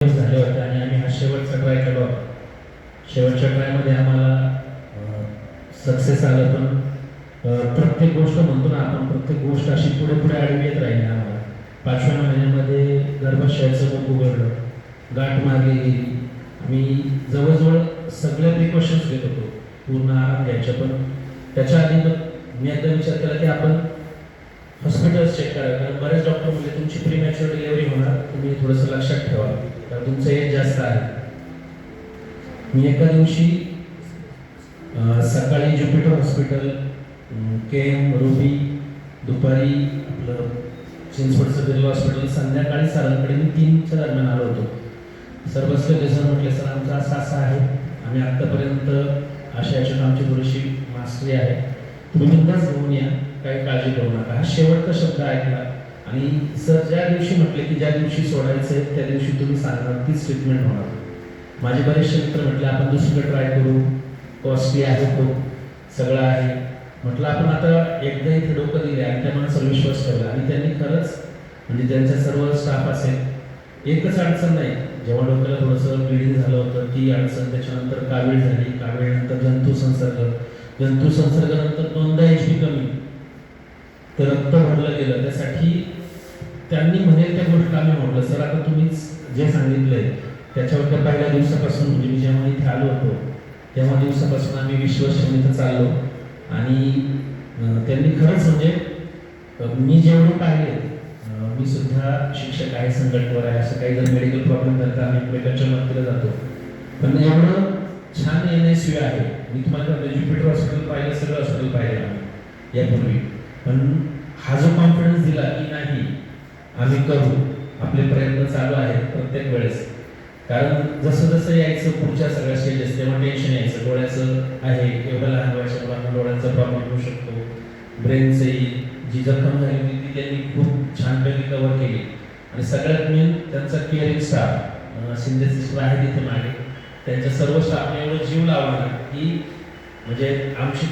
झाले होते आणि आम्ही हा शेवटचा ट्राय केला होता. शेवटच्या ट्रायमध्ये आम्हाला सक्सेस आलं, पण प्रत्येक गोष्ट म्हणतो ना आपण, प्रत्येक गोष्ट अशी पुढे पुढे आडवी येत राहिली. आम्हाला 5व्या महिन्यामध्ये गर्भाशयाचं मुख उघडलं, गाठ मारली गेली. आम्ही जवळजवळ सगळे प्रिकॉशन्स घेत होतो, पूर्ण आराम घ्यायच्या. पण त्याच्या आधी मी एकदा विचार केला की आपण हॉस्पिटल्स चेक करा, कारण बरेच डॉक्टर म्हणजे तुमची प्रीमॅच्युअर डिलिव्हरी होणार, तुम्ही थोडंसं लक्षात ठेवा, कारण तुमचं एज जास्त आहे. मी एका दिवशी सकाळी ज्युपिटर हॉस्पिटल, KM रुबी, दुपारी आपलं चिंचवडचं बिर्ला हॉस्पिटल, संध्याकाळी सरांकडे मी 3च्या दरम्यान आलो होतो. सर बसले होते. सर म्हटले, सर आमचं असं आहे, आम्ही आत्तापर्यंत याच्यात आमची थोडीशी मास्टरी आहे, तुम्ही बिंदास घेऊन या, काही काळजी करू नका. हा शेवटचा शब्द ऐकला आणि सर ज्या दिवशी म्हटले की ज्या दिवशी सोडायचं आहे त्या दिवशी तुम्ही सांगणार तीच ट्रीटमेंट होणार. माझे बरेचसे मित्र म्हटले आपण दुसरीकडे ट्राय करू, कॉस्टली आहे, खूप सगळं आहे. म्हटलं आपण आता एकदा इथे डोकं दिले आणि त्या माणसाला विश्वास ठेवला आणि त्यांनी खरंच म्हणजे त्यांचा सर्व स्टाफ असेल, एकच अडचण नाही. जेव्हा डोक्याला थोडंसं ब्लिडिंग झालं होतं ती अडचण, त्याच्यानंतर कावीळ झाली, कावीळनंतर जंतू संसर्गानंतर 2दा HP कमी, तर रक्त भरलं गेलं. त्यासाठी त्यांनी म्हणेल त्या गोष्ट आम्ही म्हटलं, सर आता तुम्हीच जे सांगितलंय त्याच्यावर त्या पहिल्या दिवसापासून म्हणजे मी जेव्हा इथे आलो होतो तेव्हा दिवसापासून आम्ही विश्वास ठेवून इथं चाललो. आणि त्यांनी खरंच म्हणजे मी जेवढे पाहिले, मी सुद्धा शिक्षक आहे, संघटनेवर आहे, असं काही जर मेडिकल प्रॉब्लेम झाला तर आम्ही एकमेकांच्या मदतीला जातो, पण एवढं छान NSU आहे. मी तुम्हाला ज्युपिटर हॉस्पिटल पाहिलं, सगळं हॉस्पिटल पाहिलं आम्ही यापूर्वी, पण हा जो कॉन्फिडन्स दिला की नाही आम्ही करू, आपले प्रयत्न चालू आहेत प्रत्येक वेळेस. कारण जसं जसं यायचं पुढच्या सगळ्या स्टेजेस तेव्हा टेन्शन यायचं, डोळ्याचं आहे, एवढ्या लहान वयाच्या मुलांना डोळ्यांचा प्रॉब्लेम होऊ शकतो, ब्रेनचंही जी जखम झाली होती ती त्यांनी खूप छानपैकी कव्हर केली. आणि सगळ्यात मेन त्यांचा केअरिंग स्टाफ, शिंदे सिस्टर आहे तिथे मागे, त्यांच्या सर्व स्टाफने एवढं जीव लावला की म्हणजे आमची